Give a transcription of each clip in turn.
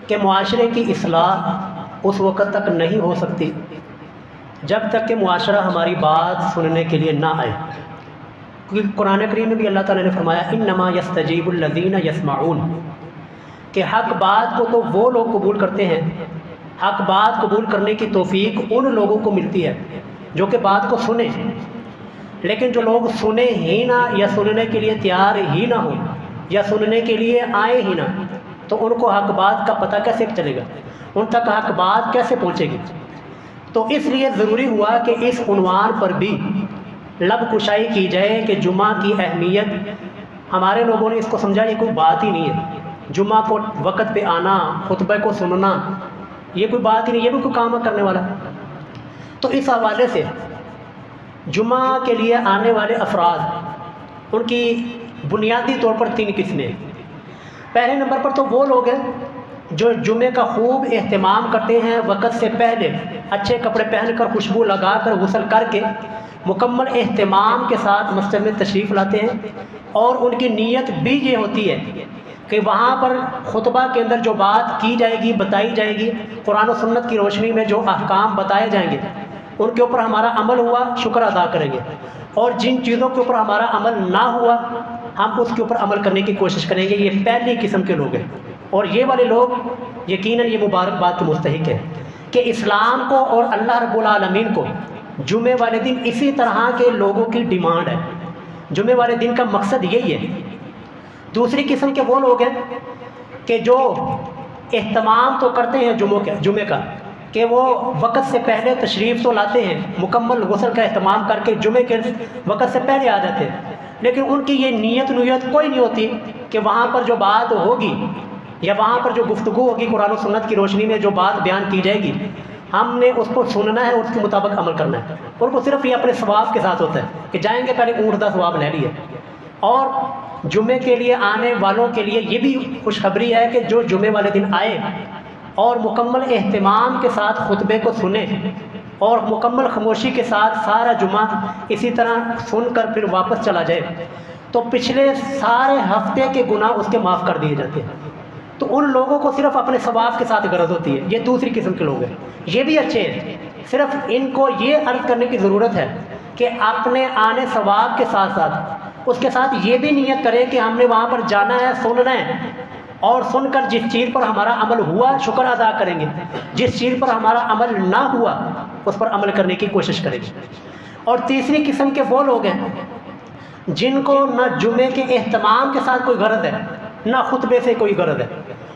کہ معاشرے کی اصلاح اس وقت تک نہیں ہو سکتی جب تک کہ معاشرہ ہماری بات سننے کے لیے نہ آئے، کیونکہ قرآن کریم میں بھی اللہ تعالیٰ نے فرمایا انما یستجیب الذین یسمعون، کہ حق بات کو تو وہ لوگ قبول کرتے ہیں، حق بات قبول کرنے کی توفیق ان لوگوں کو ملتی ہے جو کہ بات کو سنیں، لیکن جو لوگ سنیں ہی نہ یا سننے کے لیے تیار ہی نہ ہوں یا سننے کے لیے آئے ہی نہ، تو ان کو حق بات کا پتہ کیسے چلے گا، ان تک حق بات کیسے پہنچے گی؟ تو اس لیے ضروری ہوا کہ اس عنوان پر بھی لب کشائی کی جائے کہ جمعہ کی اہمیت ہمارے لوگوں نے اس کو سمجھا یہ کوئی بات ہی نہیں ہے، جمعہ کو وقت پہ آنا، خطبہ کو سننا یہ کوئی بات ہی نہیں، یہ بھی کوئی کام کرنے والا۔ تو اس حوالے سے جمعہ کے لیے آنے والے افراد ان کی بنیادی طور پر 3 قسمیں۔ پہلے نمبر پر تو وہ لوگ ہیں جو جمعے کا خوب اہتمام کرتے ہیں، وقت سے پہلے اچھے کپڑے پہن کر، خوشبو لگا کر، غسل کر کے مکمل اہتمام کے ساتھ مسجد میں تشریف لاتے ہیں، اور ان کی نیت بھی یہ ہوتی ہے کہ وہاں پر خطبہ کے اندر جو بات کی جائے گی، بتائی جائے گی، قرآن و سنت کی روشنی میں جو احکام بتائے جائیں گے ان کے اوپر ہمارا عمل ہوا شکر ادا کریں گے، اور جن چیزوں کے اوپر ہمارا عمل نہ ہوا ہم اس کے اوپر عمل کرنے کی کوشش کریں گے۔ یہ پہلی قسم کے لوگ ہیں، اور یہ والے لوگ یقیناً یہ مبارکباد کے مستحق ہیں کہ اسلام کو اور اللہ رب العالمین کو جمعے والے دن اسی طرح کے لوگوں کی ڈیمانڈ ہے، جمعے والے دن کا مقصد یہی ہے۔ دوسری قسم کے وہ لوگ ہیں کہ جو اہتمام تو کرتے ہیں جمعے کا، کہ وہ وقت سے پہلے تشریف تو لاتے ہیں، مکمل غسل کا اہتمام کر کے جمعے کے وقت سے پہلے آ جاتے ہیں، لیکن ان کی یہ نیت کوئی نہیں ہوتی کہ وہاں پر جو بات ہوگی یا وہاں پر جو گفتگو ہوگی قرآن و سنت کی روشنی میں جو بات بیان کی جائے گی ہم نے اس کو سننا ہے اور اس کے مطابق عمل کرنا ہے، اور وہ صرف یہ اپنے ثواب کے ساتھ ہوتا ہے کہ جائیں گے پہلے اونٹ کا ثواب لے لیے۔ اور جمعے کے لیے آنے والوں کے لیے یہ بھی خوشخبری ہے کہ جو جمعے والے دن آئے اور مکمل اہتمام کے ساتھ خطبے کو سنیں اور مکمل خاموشی کے ساتھ سارا جمعہ اسی طرح سن کر پھر واپس چلا جائے تو پچھلے سارے ہفتے کے گناہ اس کے معاف کر دیے جاتے ہیں۔ تو ان لوگوں کو صرف اپنے ثواب کے ساتھ غرض ہوتی ہے۔ یہ دوسری قسم کے لوگ ہیں، یہ بھی اچھے ہیں، صرف ان کو یہ عرض کرنے کی ضرورت ہے کہ اپنے آنے ثواب کے ساتھ ساتھ اس کے ساتھ یہ بھی نیت کرے کہ ہم نے وہاں پر جانا ہے، سننا ہے، اور سن کر جس چیز پر ہمارا عمل ہوا شکر ادا کریں گے، جس چیز پر ہمارا عمل نہ ہوا اس پر عمل کرنے کی کوشش کریں گے۔ اور تیسری قسم کے وہ لوگ ہیں جن کو نہ جمعے کے اہتمام کے ساتھ کوئی غرض ہے نہ خطبے سے کوئی غرض ہے،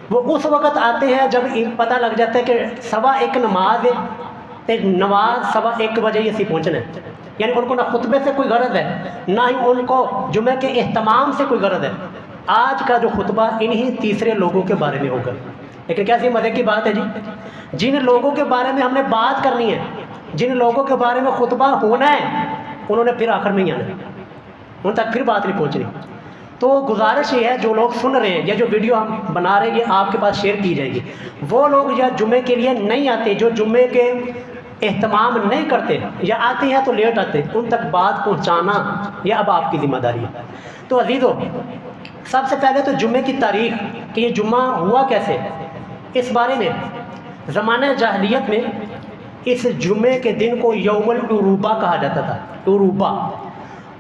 وہ اس وقت آتے ہیں جب پتہ لگ جاتا ہے کہ 1:15 نماز ہے، تے نماز 1:15 بجے ہی اسی پہنچنا ہے، یعنی ان کو نہ خطبے سے کوئی غرض ہے نہ ہی ان کو جمعے کے اہتمام سے کوئی غرض ہے۔ آج کا جو خطبہ انہی تیسرے لوگوں کے بارے میں ہوگا، لیکن کیسی مزے کی بات ہے جی، جن لوگوں کے بارے میں ہم نے بات کرنی ہے، جن لوگوں کے بارے میں خطبہ ہونا ہے، انہوں نے پھر آخر میں ہی آنا ہے، ان تک پھر بات نہیں پہنچنی۔ تو گزارش یہ ہے جو لوگ سن رہے ہیں یا جو ویڈیو ہم بنا رہے ہیں یہ آپ کے پاس شیئر کی جائے گی، وہ لوگ یا جمعے کے لیے نہیں آتے، جو جمعے کے اہتمام نہیں کرتے یا آتے ہیں تو لیٹ آتے، ان تک بات پہنچانا یہ اب آپ کی ذمہ داری ہے۔ تو عزیزو، سب سے پہلے تو جمعے کی تاریخ کہ یہ جمعہ ہوا کیسے، اس بارے میں زمانہ جاہلیت میں اس جمعے کے دن کو یوم العروبہ کہا جاتا تھا۔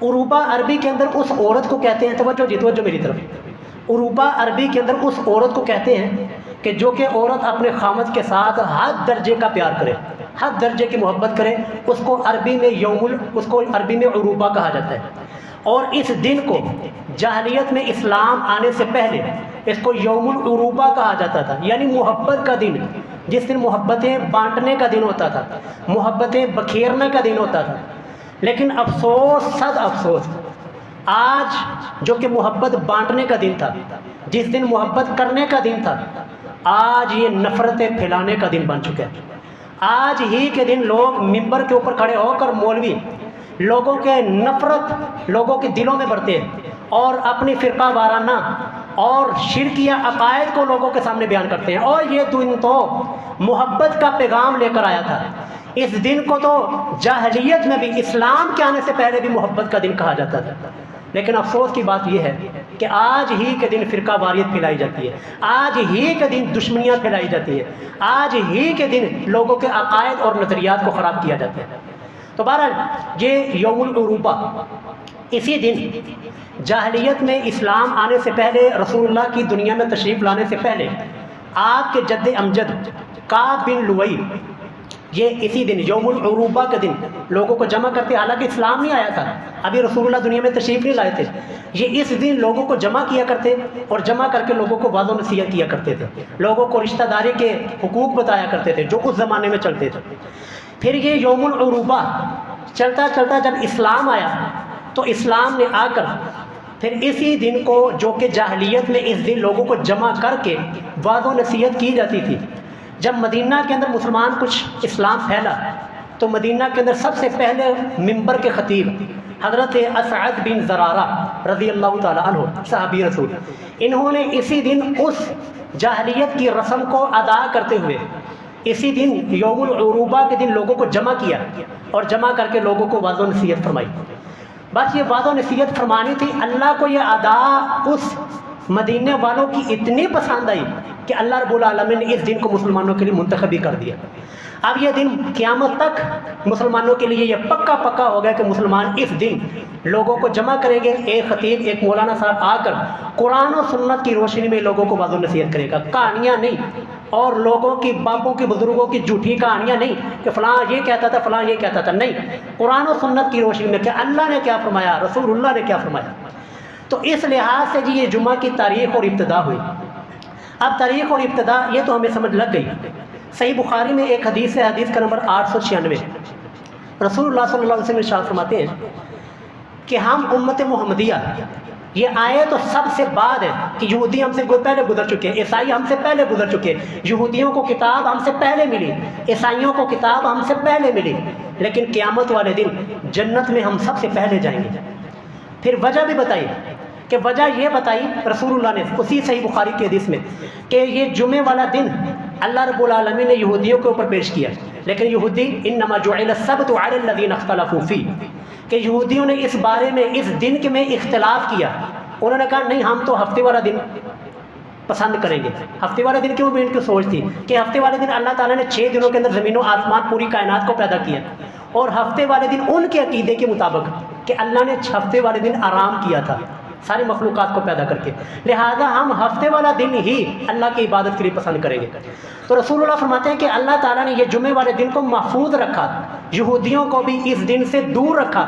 عروبہ عربی کے اندر اس عورت کو کہتے ہیں، توجہ میری طرف، عروبہ عربی کے اندر اس عورت کو کہتے ہیں کہ جو کہ عورت اپنے خامد کے ساتھ حد درجے کا پیار کرے، حد درجے کی محبت کرے، اس کو عربی میں عروبہ کہا جاتا ہے۔ اور اس دن کو جاہلیت میں اسلام آنے سے پہلے اس کو یوم العروبہ کہا جاتا تھا، یعنی محبت کا دن، جس دن محبتیں بانٹنے کا دن ہوتا تھا، محبتیں بکھیرنے کا دن ہوتا تھا۔ لیکن افسوس، صد افسوس، آج جو کہ محبت بانٹنے کا دن تھا، جس دن محبت کرنے کا دن تھا، آج یہ نفرتیں پھیلانے کا دن بن چکا ہے۔ آج ہی کے دن لوگ ممبر کے اوپر کھڑے ہو کر مولوی لوگوں کے نفرت لوگوں کے دلوں میں بڑھتے ہیں اور اپنی فرقہ وارانہ اور شرکیہ عقائد کو لوگوں کے سامنے بیان کرتے ہیں، اور یہ دن تو محبت کا پیغام لے کر آیا تھا۔ اس دن کو تو جاہلیت میں بھی، اسلام کے آنے سے پہلے بھی محبت کا دن کہا جاتا تھا، لیکن افسوس کی بات یہ ہے کہ آج ہی کے دن فرقہ واریت پھیلائی جاتی ہے، آج ہی کے دن دشمنیاں پھیلائی جاتی ہیں، آج ہی کے دن لوگوں کے عقائد اور نظریات کو خراب کیا جاتا ہے۔ تو بہرحال یہ یوم العروبہ، اسی دن جاہلیت میں اسلام آنے سے پہلے، رسول اللہ کی دنیا میں تشریف لانے سے پہلے، آپ کے جد امجد کعب بن لؤی یہ اسی دن یوم العروبہ کے دن لوگوں کو جمع کرتے، حالانکہ اسلام نہیں آیا تھا، ابھی رسول اللہ دنیا میں تشریف نہیں لائے تھے، یہ اس دن لوگوں کو جمع کیا کرتے اور جمع کر کے لوگوں کو وعظ و نصیحت کیا کرتے تھے، لوگوں کو رشتہ داری کے حقوق بتایا کرتے تھے جو اس زمانے میں چلتے تھے۔ پھر یہ یوم العروبہ چلتا چلتا جب اسلام آیا تو اسلام نے آ کر پھر اسی دن کو، جو کہ جاہلیت میں اس دن لوگوں کو جمع کر کے وعظ و نصیحت کی جاتی تھی، جب مدینہ کے اندر مسلمان کچھ اسلام پھیلا تو مدینہ کے اندر سب سے پہلے منبر کے خطیب حضرت اسعد بن زرارہ رضی اللہ تعالیٰ عنہ صحابی رسول، انہوں نے اسی دن اس جاہلیت کی رسم کو ادا کرتے ہوئے اسی دن یوم العروبہ کے دن لوگوں کو جمع کیا اور جمع کر کے لوگوں کو وعظ و نصیحت فرمائی۔ بس یہ وعظ و نصیحت فرمانی تھی، اللہ کو یہ ادا اس مدینے والوں کی اتنی پسند آئی کہ اللہ رب العالمین نے اس دن کو مسلمانوں کے لیے منتخب بھی کر دیا۔ اب یہ دن قیامت تک مسلمانوں کے لیے یہ پکا ہو گیا کہ مسلمان اس دن لوگوں کو جمع کریں گے، ایک خطیب، ایک مولانا صاحب آ کر قرآن و سنت کی روشنی میں لوگوں کو وعظ و نصیحت کرے گا، کہانیاں نہیں اور لوگوں کی باپوں کی بزرگوں کی جھوٹی کہانیاں نہیں کہ فلاں یہ کہتا تھا فلاں یہ کہتا تھا، نہیں، قرآن و سنت کی روشنی میں کہ اللہ نے کیا فرمایا، رسول اللہ نے کیا فرمایا۔ تو اس لحاظ سے جی یہ جمعہ کی تاریخ اور ابتدا ہوئی۔ اب تاریخ اور ابتدا یہ تو ہمیں سمجھ لگ گئی۔ صحیح بخاری میں ایک حدیث ہے، حدیث کا نمبر 896، رسول اللہ صلی اللہ علیہ وسلم ارشاد فرماتے ہیں کہ ہم امت محمدیہ یہ آئے تو سب سے بعد ہے کہ یہودی ہم سے پہلے گزر چکے ہیں، عیسائی ہم سے پہلے گزر چکے ہیں، یہودیوں کو کتاب ہم سے پہلے ملی، عیسائیوں کو کتاب ہم سے پہلے ملی، لیکن قیامت والے دن جنت میں ہم سب سے پہلے جائیں گے۔ پھر وجہ بھی بتائی کہ وجہ یہ بتائی رسول اللہ نے اسی صحیح بخاری کی حدیث میں کہ یہ جمعے والا دن اللہ رب العالمین نے یہودیوں کے اوپر پیش کیا، لیکن یہودی انما جعل السبت علی الذین اختلفوا فیہ، کہ یہودیوں نے اس بارے میں اس دن کے میں اختلاف کیا، انہوں نے کہا نہیں ہم تو ہفتے والا دن پسند کریں گے۔ ہفتے والے دن کیوں؟ بھی ان کی سوچ تھی کہ ہفتے والے دن اللہ تعالیٰ نے 6 دنوں کے اندر زمین و آسمان پوری کائنات کو پیدا کیا، اور ہفتے والے دن ان کے عقیدے کے مطابق کہ اللہ نے ہفتے والے دن آرام کیا تھا ساری مخلوقات کو پیدا کر کے، لہذا ہم ہفتے والا دن ہی اللہ کی عبادت کے لیے پسند کریں گے۔ تو رسول اللہ فرماتے ہیں کہ اللہ تعالیٰ نے یہ جمعے والے دن کو محفوظ رکھا، یہودیوں کو بھی اس دن سے دور رکھا،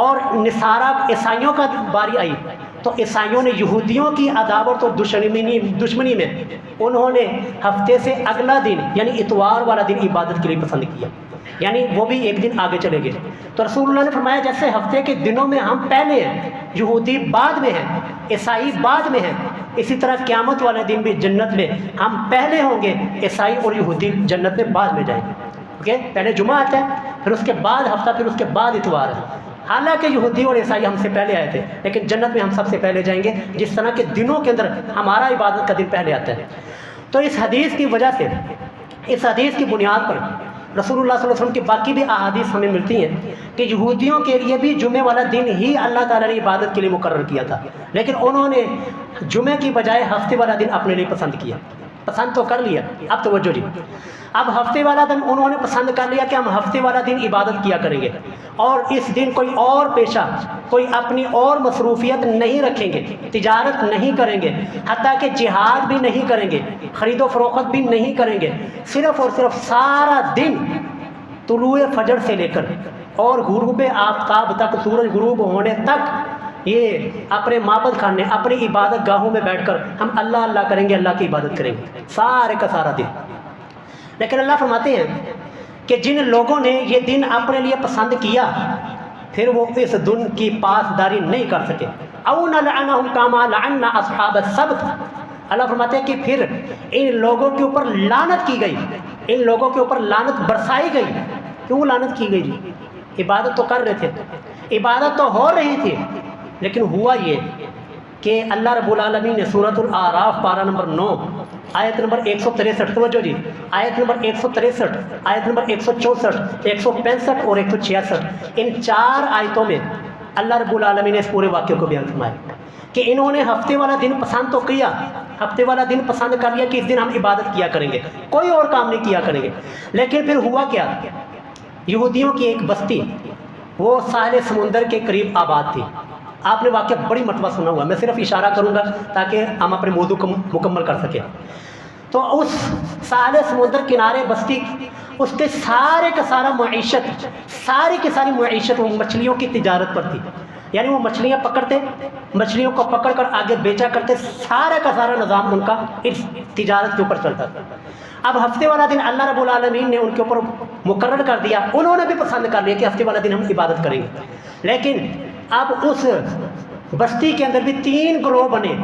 اور نصارہ عیسائیوں کا باری آئی تو عیسائیوں نے یہودیوں کی عداوت اور دشمنی میں انہوں نے ہفتے سے اگلا دن یعنی اتوار والا دن عبادت کے لیے پسند کیا، یعنی وہ بھی ایک دن آگے چلے گئے۔ تو رسول اللہ نے فرمایا جیسے ہفتے کے دنوں میں ہم پہلے ہیں، یہودی بعد میں ہیں، عیسائی بعد میں ہیں، اسی طرح قیامت والے دن بھی جنت میں ہم پہلے ہوں گے، عیسائی اور یہودی جنت میں بعد میں جائیں گے۔ اوکے، پہلے جمعہ آتا ہے، پھر اس کے بعد ہفتہ، پھر اس کے بعد اتوار ہے۔ حالانکہ یہودی اور عیسائی ہم سے پہلے آئے تھے، لیکن جنت میں ہم سب سے پہلے جائیں گے، جس طرح کے دنوں کے اندر ہمارا عبادت کا دن پہلے آتا ہے۔ تو اس حدیث کی وجہ سے، اس حدیث کی بنیاد پر رسول اللہ صلی اللہ علیہ وسلم کی باقی بھی احادیث ہمیں ملتی ہیں کہ یہودیوں کے لیے بھی جمعے والا دن ہی اللہ تعالیٰ نے عبادت کے لیے مقرر کیا تھا، لیکن انہوں نے جمعے کی بجائے ہفتے والا دن اپنے لیے پسند کیا۔ پسند تو کر لیا، اب توجہ جی، اب ہفتے والا دن انہوں نے پسند کر لیا کہ ہم ہفتے والا دن عبادت کیا کریں گے، اور اس دن کوئی اور پیشہ، کوئی اپنی اور مصروفیت نہیں رکھیں گے، تجارت نہیں کریں گے، حتیٰ کہ جہاد بھی نہیں کریں گے، خرید و فروخت بھی نہیں کریں گے، صرف اور صرف سارا دن طلوع فجر سے لے کر اور غروب آفتاب تک، سورج غروب ہونے تک یہ اپنے معبد خانے، اپنی عبادت گاہوں میں بیٹھ کر ہم اللہ اللہ کریں گے، اللہ کی عبادت کریں گے سارے کا سارا دن۔ لیکن اللہ فرماتے ہیں کہ جن لوگوں نے یہ دن اپنے لیے پسند کیا پھر وہ اس دن کی پاسداری نہیں کر سکے، او نلعنہم کما لعنا اصحاب السبت، اللہ فرماتے ہیں کہ پھر ان لوگوں کے اوپر لعنت کی گئی، ان لوگوں کے اوپر لعنت برسائی گئی۔ کیوں لعنت کی گئی جی؟ عبادت تو کر رہے تھے، عبادت تو ہو رہی تھی، لیکن ہوا یہ کہ اللہ رب العالمین نے سورۃ الاعراف پارہ نمبر 9 آیت نمبر 163، توجہ جی، آیت نمبر 163، آیت نمبر 164، 165 اور 166، ان 4 آیتوں میں اللہ رب العالمین نے اس پورے واقعے کو بیان فرمایا کہ انہوں نے ہفتے والا دن پسند تو کیا، ہفتے والا دن پسند کر لیا کہ اس دن ہم عبادت کیا کریں گے، کوئی اور کام نہیں کیا کریں گے. لیکن پھر ہوا کیا، یہودیوں کی ایک بستی وہ ساحل سمندر کے قریب آباد تھی. آپ نے واقعہ بڑی مرتبہ سنا ہوا، میں صرف اشارہ کروں گا تاکہ ہم اپنے موضوع کو مکمل کر سکیں. تو اس ساحل سمندر کنارے بستی، اس کے سارے کا سارا معیشت، ساری کی ساری معیشت وہ مچھلیوں کی تجارت پر تھی. یعنی وہ مچھلیاں پکڑتے، مچھلیوں کو پکڑ کر آگے بیچا کرتے، سارا کا سارا نظام ان کا اس تجارت کے اوپر چلتا تھا. اب ہفتے والا دن اللہ رب العالمین نے ان کے اوپر مقرر کر دیا، انہوں نے بھی پسند کر لیا کہ ہفتے والا دن ہم عبادت کریں گے. لیکن اب اس بستی کے اندر بھی 3 گروہ بنے،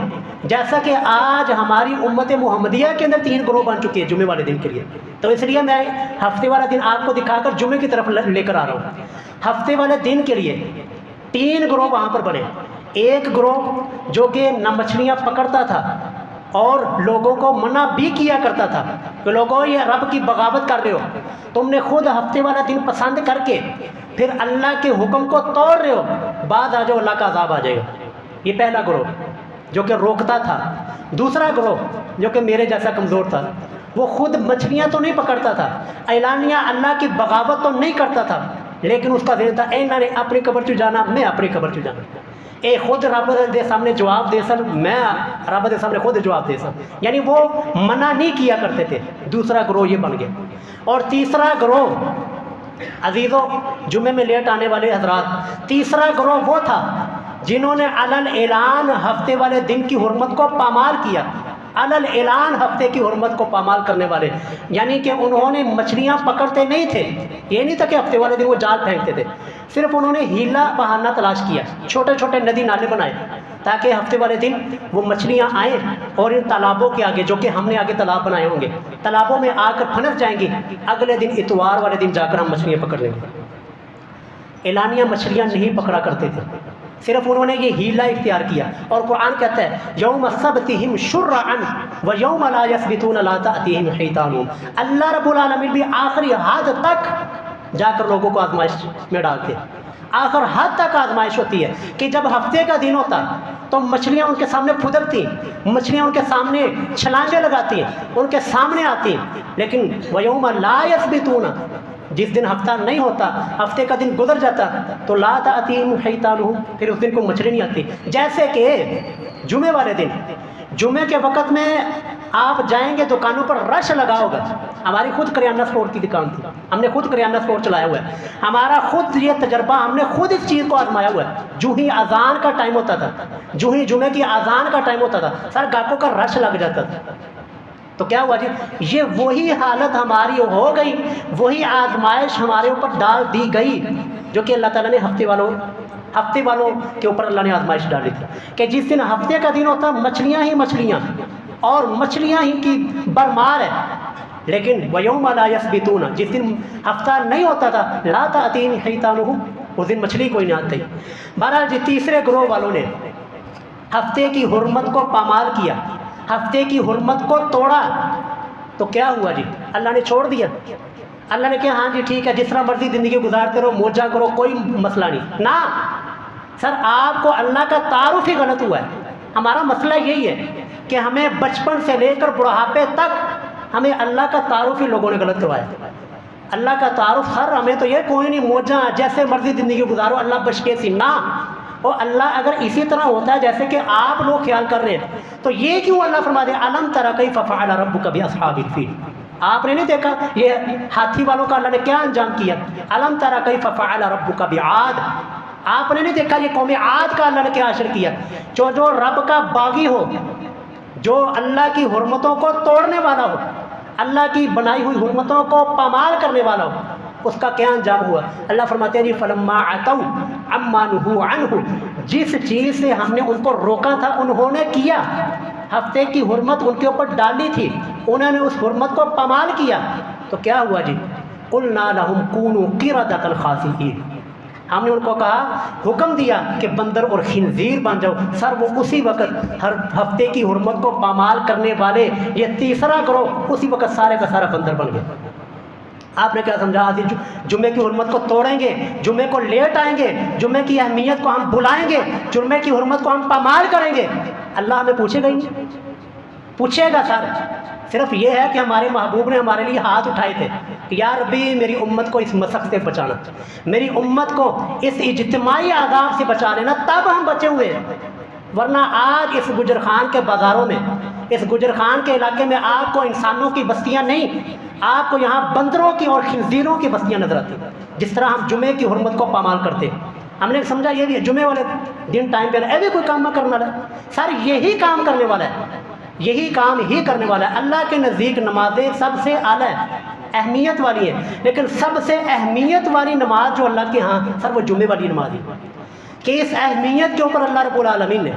جیسا کہ آج ہماری امت محمدیہ کے اندر 3 گروہ بن چکی ہے جمعے والے دن کے لیے. تو اس لیے میں ہفتے والا دن آپ کو دکھا کر جمعے کی طرف لے کر آ رہا ہوں. ہفتے والے دن کے لیے 3 گروہ وہاں پر بنے. ایک گروہ جو کہ نہ مچھلیاں پکڑتا تھا اور لوگوں کو منع بھی کیا کرتا تھا کہ لوگوں یہ رب کی بغاوت کر رہے ہو، تم نے خود ہفتے والا دن پسند کر کے پھر اللہ کے حکم کو توڑ رہے ہو، بعد آ جاؤ اللہ کا عذاب آ جائے گا. یہ پہلا گروہ جو کہ روکتا تھا. دوسرا گروہ جو کہ میرے جیسا کمزور تھا، وہ خود مچھلیاں تو نہیں پکڑتا تھا، اعلانیہ اللہ کی بغاوت تو نہیں کرتا تھا، لیکن اس کا ذہن تھا اے نے اپنی قبر چ جانا، میں اپنی قبر چ جانا، اے خود رب دے سامنے جواب دے سن، میں رب دے سامنے خود جواب دے سن. یعنی وہ منع نہیں کیا کرتے تھے. دوسرا گروہ یہ بن گیا. اور تیسرا گروہ، عزیزو جمعے میں لیٹ آنے والے حضرات، تیسرا گروہ وہ تھا جنہوں نے علل اعلان ہفتے والے دن کی حرمت کو پامال کیا. علل اعلان ہفتے کی حرمت کو پامال کرنے والے، یعنی کہ انہوں نے مچھلیاں پکڑتے نہیں تھے. یہ نہیں تھا کہ ہفتے والے دن وہ جال پھینکتے تھے، صرف انہوں نے ہیلا بہانہ تلاش کیا، چھوٹے چھوٹے ندی نالے بنائے تاکہ ہفتے والے دن وہ مچھلیاں آئیں اور ان تالابوں کے آگے، جو کہ ہم نے آگے تالاب بنائے ہوں گے، تالابوں میں آ کر پھنس جائیں گی. اگلے دن اتوار والے دن جا کر ہم مچھلیاں پکڑ لیں گے. اعلانیہ مچھلیاں نہیں پکڑا کرتے تھے، صرف انہوں نے یہ ہیلا اختیار کیا. اور قرآن کہتا ہے یوم سبتہم شرعا و یوم لا یثبتون لا تأتیہم حیتانہم. اللہ رب العالمین بھی آخری حد تک جا کر لوگوں کو آزمائش میں ڈالتے. آخر حد تک آزمائش ہوتی ہے کہ جب ہفتے کا دن ہوتا تو مچھلیاں ان کے سامنے پھدکتی، مچھلیاں ان کے سامنے چھلانگیں لگاتی ہیں، ان کے سامنے آتی ہیں. لیکن وَيَوْمَ لَا يَثْبِتُونَ، جس دن ہفتہ نہیں ہوتا، ہفتے کا دن گزر جاتا تو لا تأتیہم حیتانہم، پھر اس دن کو مچھلی نہیں آتی. جیسے کہ جمعے والے دن، جمعے کے وقت میں آپ جائیں گے دکانوں پر رش لگا ہوگا. ہماری خود کریانہ اسٹور کی دکان تھی، ہم نے خود کریانہ اسٹور چلایا ہوا ہے، ہمارا خود یہ تجربہ، ہم نے خود اس چیز کو آزمایا ہوا ہے. جو ہی اذان کا ٹائم ہوتا تھا، جو ہی جمعے کی اذان کا ٹائم ہوتا تھا، سر گاہکوں کا رش لگ جاتا تھا. تو کیا ہوا جی، یہ وہی حالت ہماری ہو گئی، وہی آزمائش ہمارے اوپر ڈال دی گئی جو کہ اللہ تعالیٰ نے ہفتے والوں کے اوپر اللہ نے آزمائش ڈالی تھی کہ جس دن ہفتے کا دن ہوتا مچھلیاں ہی مچھلیاں اور مچھلیاں ہی کی برمار ہے. لیکن وَيَوْمَ لَا يَثْبِتُونَ، جس دن ہفتہ نہیں ہوتا تھا، لَا تَأْتِيهِمْ حِيتَانُهُمْ، اس دن مچھلی کوئی نہ آتی. بہرحال جی تیسرے گروہ والوں نے ہفتے کی حرمت کو پامال کیا، ہفتے کی حرمت کو توڑا. تو کیا ہوا جی، اللہ نے چھوڑ دیا. اللہ نے کہا ہاں جی ٹھیک ہے، جس طرح مرضی زندگی گزارتے رہو، موجہ کرو، کوئی مسئلہ نہیں. نہ سر، آپ کو اللہ کا تعارف ہی غلط ہوا ہے. ہمارا مسئلہ یہی ہے کہ ہمیں بچپن سے لے کر بڑھاپے تک ہمیں اللہ کا تعارف ہی لوگوں نے غلط کروایا. اللہ کا تعارف سر ہمیں تو یہ کوئی نہیں، موجہ جیسے مرضی زندگی گزارو، اللہ بشکیسی. نہ، اور اللہ اگر اسی طرح ہوتا ہے جیسے کہ آپ لوگ خیال کر رہے ہیں تو یہ کیوں اللہ فرما دے الم تر کیف فعل ربک باصحاب الفیل. آپ نے نہیں دیکھا یہ ہاتھی والوں کا اللہ نے کیا انجام کیا؟ الم تر کیف فعل ربک بعاد. آپ نے نہیں دیکھا یہ قوم عاد کا اللہ نے کیا حشر کیا؟ جو رب کا باغی ہو، جو اللہ کی حرمتوں کو توڑنے والا ہو، اللہ کی بنائی ہوئی حرمتوں کو پامال کرنے والا ہو، اس کا کیا انجام ہوا؟ اللہ فرماتے ہیں جی فلما عتوا عما نہوا عنہ، جس چیز سے ہم نے ان کو روکا تھا انہوں نے کیا. ہفتے کی حرمت ان کے اوپر ڈالی تھی، انہوں نے اس حرمت کو پامال کیا. تو کیا ہوا جی، قلنا لهم كونوا قردة خاسئین، ہم نے ان کو کہا، حکم دیا کہ بندر اور خنزیر بن جاؤ. سر وہ اسی وقت ہر ہفتے کی حرمت کو پامال کرنے والے یہ تیسرا گروہ اسی وقت سارے کا سارا بندر بن گیا. آپ نے کیا سمجھا؟ جمعے کی حرمت کو توڑیں گے، جمعے کو لیٹ آئیں گے، جمعے کی اہمیت کو ہم بلائیں گے، جمعے کی حرمت کو ہم پامال کریں گے؟ اللہ ہمیں پوچھے گا ہی نہیں، پوچھے گا سر؟ صرف یہ ہے کہ ہمارے محبوب نے ہمارے لیے ہاتھ اٹھائے تھے کہ یا ربی میری امت کو اس مسخ سے بچانا، میری امت کو اس اجتماعی عذاب سے بچا لینا، تب ہم بچے ہوئے ہیں۔ ورنہ آج اس گجر خان کے بازاروں میں، اس گجر خان کے علاقے میں آپ کو انسانوں کی بستیاں نہیں، آپ کو یہاں بندروں کی اور خنزیروں کی بستیاں نظر آتی ہیں۔ جس طرح ہم جمعے کی حرمت کو پامال کرتے ہیں، ہم نے سمجھا یہ بھی ہے جمعے والے دن ٹائم پہ بھی کوئی کام نہ کرنے والا ہے، سر یہی کام کرنے والا ہے، یہی کام ہی کرنے والا ہے۔ اللہ کے نزدیک نمازیں سب سے اعلیٰ ہیں، اہمیت والی ہیں، لیکن سب سے اہمیت والی نماز جو اللہ کے ہاں سر وہ جمعے والی نماز ہے، کہ اس اہمیت کے اوپر اللہ رب العالمین نے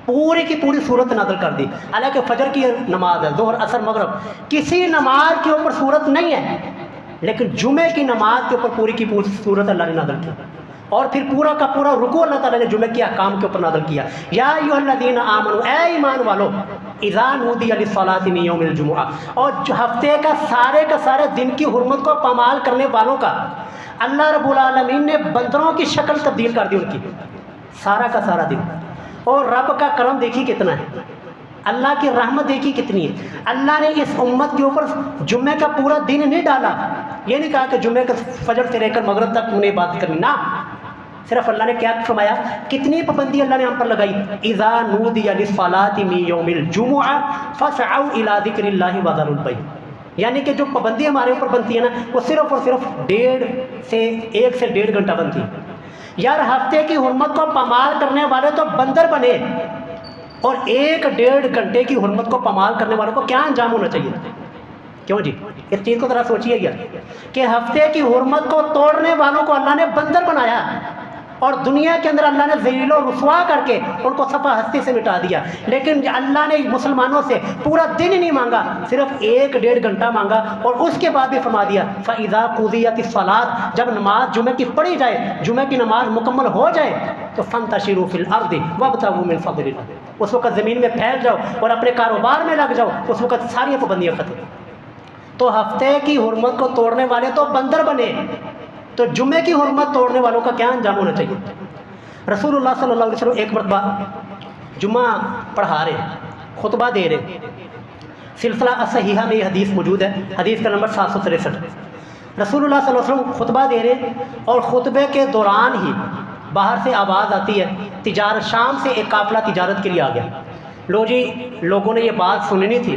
پوری کی پوری صورت نازل کر دی۔ حالانکہ فجر کی نماز ہے، ظہر عصر مغرب، کسی نماز کے اوپر صورت نہیں ہے، لیکن جمعے کی نماز کے اوپر پوری کی پوری صورت اللہ نے نازل کی، اور پھر پورا کا پورا رکوع اللہ تعالیٰ نے جمعے کے احکام کے اوپر نازل کیا۔ یا ایھا الذین آمنوا، اے ایمان والو، اذا نودی للصلاۃ من یوم الجمعہ، اور ہفتے کا سارے دن کی حرمت کو پامال کرنے والوں کا اللہ رب العالمین نے بندروں کی شکل تبدیل کر دی ان کی، سارا کا سارا دن۔ اور رب کا کرم دیکھی کتنا ہے، اللہ کی رحمت دیکھی کتنی ہے۔ اللہ نے اس امت کے اوپر جمعے کا پورا دن نہیں ڈالا، یہ نہیں کہا کہ جمعے کا فجر سے لے کر مغرب تک انہیں بات کرنی، نہ، صرف اللہ نے کیا فرمایا، کتنی پابندی اللہ نے ہم پر لگائی، اذا نودی للصلاۃ من یوم الجمعہ فاسعوا الی ذکر اللہ وذروا البیع، یعنی کہ جو پابندی ہمارے اوپر بنتی ہے نا، وہ صرف اور صرف 1 سے 1.5 گھنٹہ بنتی ہے۔ یار ہفتے کی حرمت کو پامال کرنے والے تو بندر بنے، اور 1.5 گھنٹے کی حرمت کو پامال کرنے والوں کو کیا انجام ہونا چاہیے؟ کیوں جی؟ اس چیز کو ذرا سوچیے گا کہ ہفتے کی حرمت کو توڑنے والوں کو اللہ نے بندر بنایا، اور دنیا کے اندر اللہ نے ذلیل و رسوا کر کے ان کو صفحہ ہستی سے مٹا دیا، لیکن اللہ نے مسلمانوں سے پورا دن ہی نہیں مانگا، صرف 1.5 گھنٹہ مانگا، اور اس کے بعد بھی فرما دیا فَإِذَا قُضِيَتِ الصَّلَاةُ، جب نماز جمعہ کی پڑھی جائے، جمعہ کی نماز مکمل ہو جائے تو فَانْتَشِرُوا فِي الْأَرْضِ وَابْتَغُوا مِنْ فَضْلِ اللَّهِ، اس وقت زمین میں پھیل جاؤ اور اپنے کاروبار میں لگ جاؤ، اس وقت ساری پابندیاں ختم۔ تو ہفتے کی حرمت کو توڑنے والے تو بندر بنے، تو جمعے کی حرمت توڑنے والوں کا کیا انجام ہونا چاہیے؟ رسول اللہ صلی اللہ علیہ وسلم ایک مرتبہ جمعہ پڑھا رہے، خطبہ دے رہے، سلسلہ الصحیحہ میں یہ حدیث موجود ہے، حدیث کا نمبر 763۔ رسول اللہ صلی اللہ علیہ وسلم خطبہ دے رہے، اور خطبے کے دوران ہی باہر سے آواز آتی ہے، تجارت، شام سے ایک قافلہ تجارت کے لیے آ گیا۔ لو جی، لوگوں نے یہ بات سننی تھی،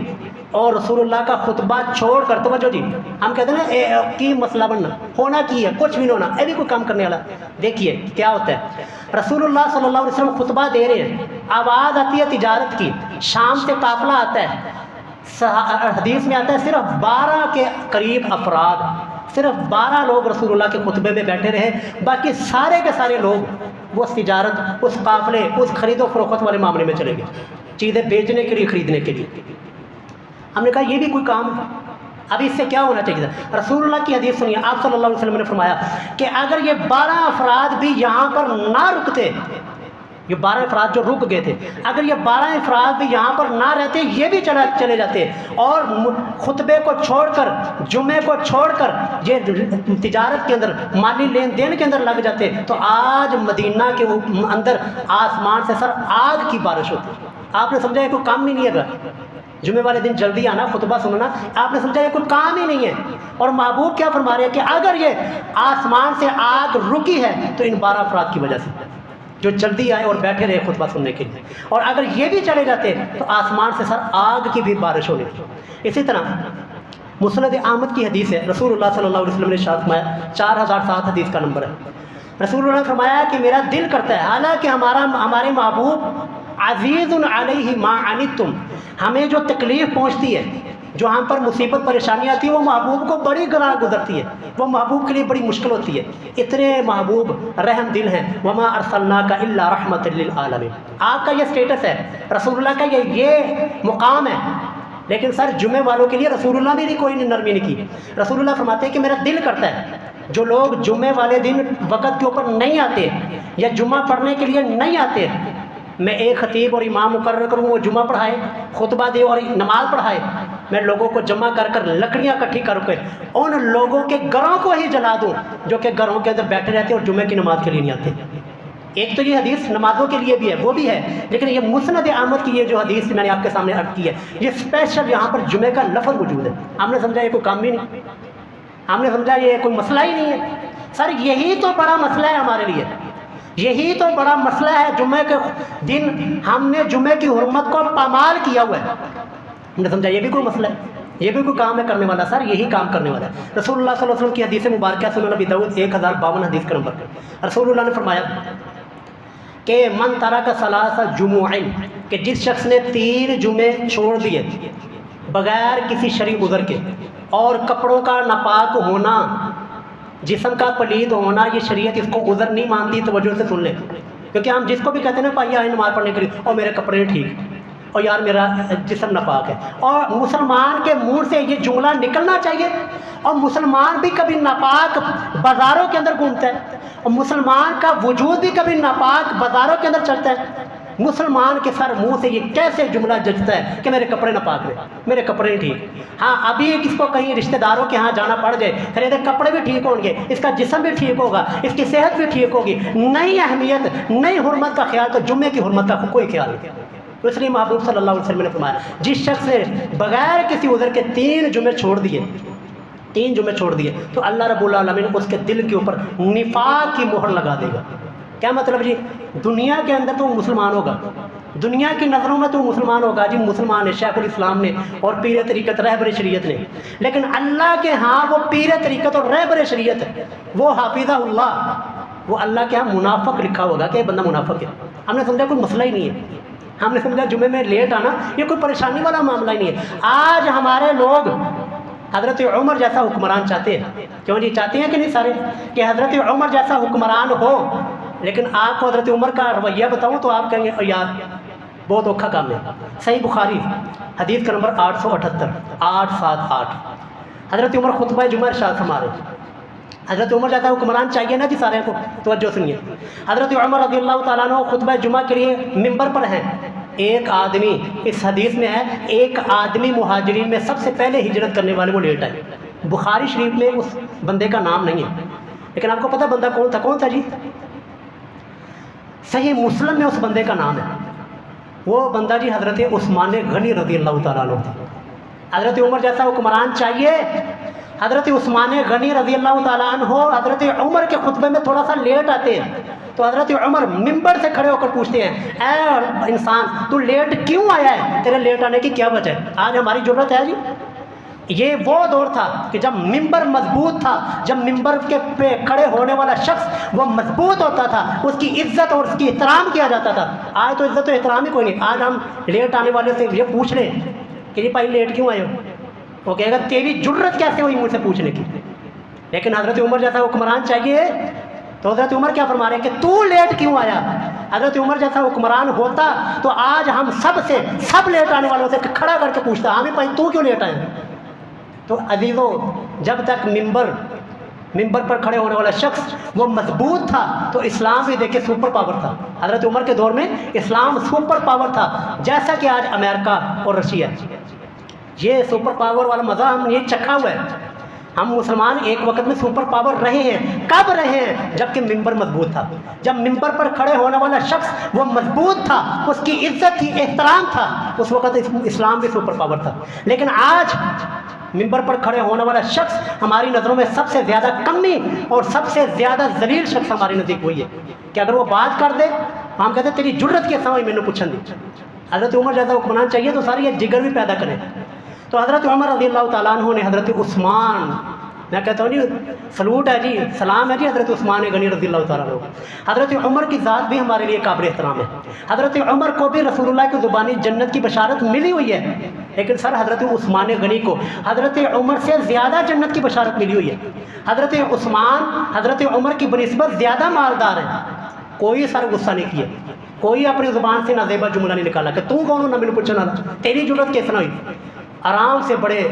اور رسول اللہ کا خطبہ چھوڑ کر، توجہ جی، ہم کہتے ہیں نا کی مسئلہ بننا، ہونا کی ہے، کچھ بھی نہیں ہونا، بھی کوئی کام کرنے والا۔ دیکھیے کیا ہوتا ہے، رسول اللہ صلی اللہ علیہ وسلم خطبہ دے رہے ہیں، آواز آتی ہے تجارت کی، شام سے قافلہ آتا ہے، حدیث میں آتا ہے صرف 12 کے قریب افراد، صرف 12 لوگ رسول اللہ کے خطبے میں بیٹھے رہے، باقی سارے کے سارے لوگ اس تجارت، اس قافلے، اس خرید و فروخت والے معاملے میں چلے گئے، چیزیں بیچنے کے لیے، خریدنے کے لیے۔ ہم نے کہا یہ بھی کوئی کام، اب اس سے کیا ہونا چاہیے تھا؟ رسول اللہ کی حدیث سنیے، آپ صلی اللہ علیہ وسلم نے فرمایا کہ اگر یہ 12 افراد بھی یہاں پر نہ رکتے، یہ 12 افراد جو رک گئے تھے، اگر یہ 12 افراد بھی یہاں پر نہ رہتے، یہ بھی چلے جاتے اور خطبے کو چھوڑ کر، جمعے کو چھوڑ کر یہ تجارت کے اندر، مالی لین دین کے اندر لگ جاتے، تو آج مدینہ کے اندر آسمان سے سر آگ کی بارش ہوتی۔ آپ نے سمجھا یہ کوئی کام ہی نہیں ہے، جمعے والے دن جلدی آنا، خطبہ سننا، آپ نے سمجھا یہ کوئی کام ہی نہیں ہے۔ اور محبوب کیا فرما رہے ہیں کہ اگر یہ آسمان سے آگ رکی ہے تو ان 12 افراد کی وجہ سے، جو جلدی آئے اور بیٹھے رہے خطبہ سننے کے لیے، اور اگر یہ بھی چلے جاتے تو آسمان سے سر آگ کی بھی بارش ہونی تھی۔ اسی طرح مسند احمد کی حدیث ہے، رسول اللہ صلی اللہ علیہ وسلم نے ارشاد فرمایا، 4007 حدیث کا نمبر ہے، رسول اللہ نے فرمایا کہ میرا دل کرتا ہے، حالانکہ ہمارے محبوب عزیز علیہ ما عنتم، ہمیں جو تکلیف پہنچتی ہے، جو ہم پر مصیبت پریشانی آتی ہے، وہ محبوب کو بڑی گراں گزرتی ہے، وہ محبوب کے لیے بڑی مشکل ہوتی ہے، اتنے محبوب رحم دل ہیں۔ وما ارسلناک الا رحمۃ للعالمین، آپ کا یہ سٹیٹس ہے، رسول اللہ کا یہ مقام ہے، لیکن سر جمعے والوں کے لیے رسول اللہ بھی کوئی نرمی نہیں کی۔ رسول اللہ فرماتے ہیں کہ میرا دل کرتا ہے جو لوگ جمعے والے دن وقت کے اوپر نہیں آتے یا جمعہ پڑھنے کے لیے نہیں آتے، میں ایک خطیب اور امام مقرر کروں، وہ جمعہ پڑھائے، خطبہ دے اور نماز پڑھائے، میں لوگوں کو جمع کر کر لکڑیاں اکٹھی کر کے ان لوگوں کے گھروں کو ہی جلا دوں جو کہ گھروں کے اندر بیٹھے رہتے ہیں اور جمعے کی نماز کے لیے نہیں آتے۔ ایک تو یہ حدیث نمازوں کے لیے بھی ہے، وہ بھی ہے، لیکن یہ مسند احمد کی یہ جو حدیث میں نے آپ کے سامنے عرض کی ہے، یہ اسپیشل یہاں پر جمعے کا لفظ موجود ہے۔ ہم نے سمجھا یہ کوئی کام ہی نہیں، ہم نے سمجھا یہ کوئی مسئلہ ہی نہیں ہے۔ سر یہی تو بڑا مسئلہ ہے ہمارے لیے، یہی تو بڑا مسئلہ ہے۔ جمعے کے دن ہم نے جمعے کی حرمت کو پامال کیا ہوا ہے، ہم نے سمجھا یہ بھی کوئی مسئلہ ہے، یہ بھی کوئی کام ہے کرنے والا۔ سر یہی کام کرنے والا ہے۔ رسول اللہ صلی اللہ علیہ وسلم کی حدیث مبارکہ سنن نبی داؤد 1052 حدیث کا نمبر ہے۔ رسول اللہ نے فرمایا کہ من ترک ثلاث جموع، کہ جس شخص نے 3 جمعے چھوڑ دیے بغیر کسی شرعی عذر کے، اور کپڑوں کا ناپاک ہونا، جسم کا پلید ہونا، یہ شریعت اس کو عذر نہیں مانتی۔ توجہ سے سن لیں، کیونکہ ہم جس کو بھی کہتے ہیں نا بھائی آئے نماز پڑھنے کے لیے، اور میرے کپڑے ٹھیک، اور یار میرا جسم ناپاک ہے، اور مسلمان کے منہ سے یہ جملہ نکلنا چاہیے۔ اور مسلمان بھی کبھی ناپاک بازاروں کے اندر گھومتا ہے، اور مسلمان کا وجود بھی کبھی ناپاک بازاروں کے اندر چلتا ہے۔ مسلمان کے سر منہ سے یہ کیسے جملہ جچتا ہے کہ میرے کپڑے ناپاک ہیں، میرے کپڑے نہیں ٹھیک؟ ہاں ابھی کس کو کہیں رشتہ داروں کے ہاں جانا پڑ جائے، پھر یہ کپڑے بھی ٹھیک ہوں گے، اس کا جسم بھی ٹھیک ہوگا، اس کی صحت بھی ٹھیک ہوگی، نئی اہمیت نئی حرمت کا خیال، تو جمعے کی حرمت کا کوئی خیال نہیں۔ تو اس لیے محبوب صلی اللہ علیہ وسلم نے فرمایا جس شخص نے بغیر کسی عذر کے 3 جمعے چھوڑ دیے، 3 جمعے چھوڑ دیے، تو اللہ رب العالمین اس کے دل کے اوپر نفاق کی مہر لگا دے گا۔ کیا مطلب جی؟ دنیا کے اندر تو وہ مسلمان ہوگا، دنیا کی نظروں میں تو وہ مسلمان ہوگا، جی مسلمان ہے شیخ الاسلام نے اور پیر طریقت رہبر شریعت نے، لیکن اللہ کے ہاں وہ پیر طریقت اور رہبر شریعت ہے، وہ حافظہ اللہ، وہ اللہ کے ہاں منافق لکھا ہوگا کہ یہ بندہ منافق ہے۔ ہم نے سمجھا کوئی مسئلہ ہی نہیں ہے، ہم نے سمجھا جمعے میں لیٹ آنا یہ کوئی پریشانی والا معاملہ ہی نہیں ہے۔ آج ہمارے لوگ حضرت عمر جیسا حکمران چاہتے ہیں، کیوں جی چاہتے ہیں کہ نہیں سارے، کہ حضرت عمر جیسا حکمران ہو، لیکن آپ کو حضرت عمر کا رویہ بتاؤں تو آپ کہیں گے یار بہت اوکھا کام ہے۔ صحیح بخاری حدیث کا نمبر 878 حضرت عمر خطبہ جمعہ ارشاد فرما رہے ہیں۔ حضرت عمر جیسا حکمران چاہیے نا جی سارے کو، توجہ سنیے۔ حضرت عمر رضی اللہ تعالیٰ عنہ خطبہ جمعہ کے لیے ممبر پر ہیں۔ ایک آدمی، اس حدیث میں ہے ایک آدمی مہاجرین میں سب سے پہلے ہجرت کرنے والے وہ لیٹ آئے۔ بخاری شریف میں اس بندے کا نام نہیں ہے، لیکن آپ کو پتہ بندہ کون تھا؟ کون تھا جی؟ صحیح مسلم میں اس بندے کا نام ہے، وہ بندہ جی حضرت عثمان غنی رضی اللہ تعالیٰ عنہ تھے۔ حضرت عمر جیسا حکمران چاہیے، حضرت عثمان غنی رضی اللہ تعالیٰ عنہ حضرت عمر کے خطبے میں تھوڑا سا لیٹ آتے ہیں، تو حضرت عمر ممبر سے کھڑے ہو کر پوچھتے ہیں اے انسان تو لیٹ کیوں آیا ہے، تیرے لیٹ آنے کی کیا وجہ ہے؟ آج ہماری ضرورت ہے جی؟ یہ وہ دور تھا کہ جب ممبر مضبوط تھا، جب ممبر کے پہ کھڑے ہونے والا شخص وہ مضبوط ہوتا تھا، اس کی عزت اور اس کی احترام کیا جاتا تھا۔ آج تو عزت و احترام ہی کوئی نہیں۔ آج ہم لیٹ آنے والے سے یہ پوچھ لیں کہ جی بھائی لیٹ کیوں آئے ہو، وہ کہے گا تیری جرت کیسے ہوئی مجھ سے پوچھنے کی۔ لیکن حضرت عمر جیسا حکمران چاہیے، تو حضرت عمر کیا فرما رہے ہیں کہ تو لیٹ کیوں آیا؟ حضرت عمر جیسا حکمران ہوتا تو آج ہم سب لیٹ آنے والوں سے کھڑا کر کے پوچھتا ہمیں بھائی تو کیوں لیٹ آئے؟ تو عزیزوں جب تک ممبر پر کھڑے ہونے والا شخص وہ مضبوط تھا تو اسلام بھی دیکھیں سپر پاور تھا۔ حضرت عمر کے دور میں اسلام سپر پاور تھا، جیسا کہ آج امریکہ اور رشیا۔ یہ سپر پاور والا مزہ ہم یہ چکھا ہوا ہے۔ ہم مسلمان ایک وقت میں سپر پاور رہے ہیں۔ کب رہے ہیں؟ جب کہ ممبر مضبوط تھا، جب ممبر پر کھڑے ہونے والا شخص وہ مضبوط تھا، اس کی عزت تھی، احترام تھا، اس وقت اسلام بھی سپر پاور تھا۔ لیکن آج ممبر پر کھڑے ہونے والا شخص ہماری نظروں میں سب سے زیادہ کمی اور سب سے زیادہ ذلیل شخص ہماری نزدیک ہوئی ہے کہ اگر وہ بات کر دے ہم کہتے ہیں تیری جرت کیسا ہوئی میں نے پوچھن دی۔ حضرت عمر جیسا حکمران چاہیے تو ساری یہ جگر بھی پیدا کریں۔ تو حضرت عمر رضی اللہ تعالیٰ عنہ نے حضرت عثمان، میں کہتا ہوں جی سلوٹ ہے جی، سلام ہے جی حضرت عثمان غنی رضی اللہ تعالیٰ عنہ۔ حضرت عمر کی ذات بھی ہمارے لیے قابل احترام ہے۔ حضرت عمر کو بھی رسول اللہ کی زبانی جنت کی بشارت ملی ہوئی ہے، لیکن سر حضرت عثمان غنی کو حضرت عمر سے زیادہ جنت کی بشارت ملی ہوئی ہے۔ حضرت عثمان حضرت عمر کی بنسبت زیادہ مالدار ہیں۔ کوئی سر غصہ نہیں کیا، کوئی اپنی زبان سے نازیبا جملہ نہیں نکالا کہ تو کون ہو نہ مجھے پوچھنا، تیری ضرورت کیسے نہ ہوئی۔ آرام سے بڑے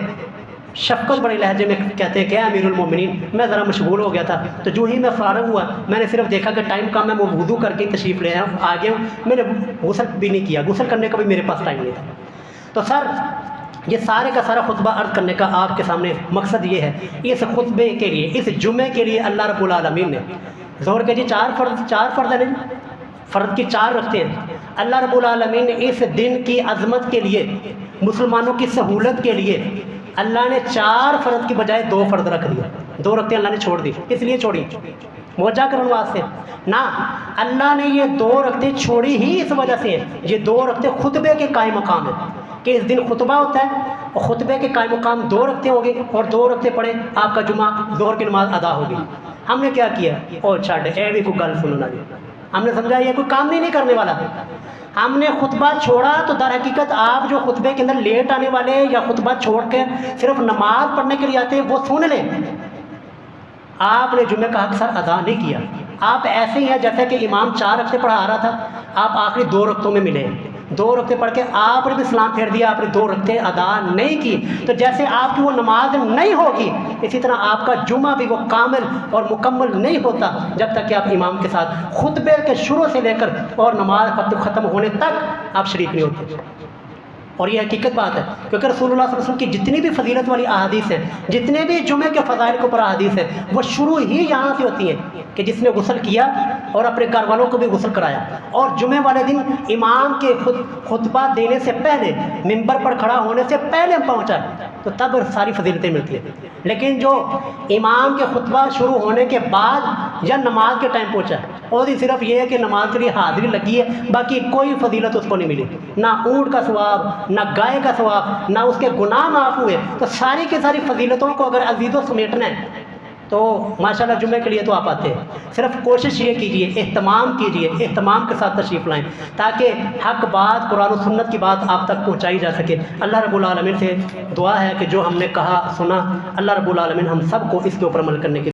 شفقت بڑے لہجے میں کہتے ہیں کہ امیر المومنین میں ذرا مشغول ہو گیا تھا، تو جو ہی میں فارغ ہوا میں نے صرف دیکھا کہ ٹائم کم ہے، میں وضو کر کے تشریف لے آ گیا ہوں، میں نے غسل بھی نہیں کیا، غسل کرنے کا بھی میرے پاس ٹائم نہیں تھا۔ تو سر یہ سارے کا سارا خطبہ عرض کرنے کا آپ کے سامنے مقصد یہ ہے، اس خطبے کے لیے، اس جمعے کے لیے اللہ رب العالمین نے ظہر کے جی چار فرض ہیں، فرض کی 4 رکھتے ہیں۔ اللہ رب العالمین نے اس دن کی عظمت کے لیے، مسلمانوں کی سہولت کے لیے اللہ نے 4 فرض کی بجائے 2 فرض رکھ دیا، 2 رکھتے اللہ نے چھوڑ دی، اس لیے چھوڑی موجہ کرنے واسطے نہ، اللہ نے یہ 2 رکھتے چھوڑی ہی اس وجہ سے ہے، یہ 2 رکھتے خطبے کے قائم مقام ہیں کہ اس دن خطبہ ہوتا ہے اور خطبے کے قائم مقام 2 رکھتے ہوں گے اور 2 رکھتے پڑھے آپ کا جمعہ ظہر کی نماز ادا ہوگی۔ ہم نے کیا کیا، او چھاڑے اے بھی کوئی گل سننا جی، ہم نے سمجھا یہ کوئی کام نہیں کرنے والا، ہم نے خطبہ چھوڑا تو در حقیقت آپ جو خطبے کے اندر لیٹ آنے والے یا خطبہ چھوڑ کے صرف نماز پڑھنے کے لیے آتے ہیں وہ سن لیں، آپ نے جمعے کا حق سر ادا نہیں کیا۔ آپ ایسے ہی ہیں جیسے کہ امام 4 رکعتیں پڑھا رہا تھا، آپ آخری 2 رکعتوں میں ملے، 2 رکعتیں پڑھ کے آپ نے بھی سلام پھیر دیا، آپ نے 2 رکعتیں ادا نہیں کی، تو جیسے آپ کی وہ نماز نہیں ہوگی اسی طرح آپ کا جمعہ بھی وہ کامل اور مکمل نہیں ہوتا جب تک کہ آپ امام کے ساتھ خطبے کے شروع سے لے کر اور نماز ختم ہونے تک آپ شریک نہیں ہوتے۔ اور یہ حقیقت بات ہے کیونکہ رسول اللہ صلی اللہ علیہ وسلم کی جتنی بھی فضیلت والی احادیث ہیں، جتنے بھی جمعے کے فضائل کے اوپر احادیث ہیں، وہ شروع ہی یہاں سے ہوتی ہیں کہ جس نے غسل کیا اور اپنے گھر والوں کو بھی غسل کرایا، اور جمعے والے دن امام کے خطبہ دینے سے پہلے ممبر پر کھڑا ہونے سے پہلے پہنچا، تو تب ساری فضیلتیں ملتی ہیں۔ لیکن جو امام کے خطبہ شروع ہونے کے بعد یا نماز کے ٹائم پہنچا اور صرف یہ ہے کہ نماز کے لیے حاضری لگی ہے، باقی کوئی فضیلت اس کو نہیں ملی، نہ اونٹ کا ثواب، نہ گائے کا ثواب، نہ اس کے گناہ معاف ہوئے، تو ساری کی ساری فضیلتوں کو اگر عزیز و سمیٹنا ہے تو ماشاءاللہ جمعے کے لیے تو آپ آتے ہیں۔ صرف کوشش یہ کیجئے، اہتمام کیجئے، اہتمام کے ساتھ تشریف لائیں تاکہ حق بات، قرآن و سنت کی بات آپ تک پہنچائی جا سکے۔ اللہ رب العالمین سے دعا ہے کہ جو ہم نے کہا سنا، اللہ رب العالمین ہم سب کو اس کے اوپر عمل کرنے کی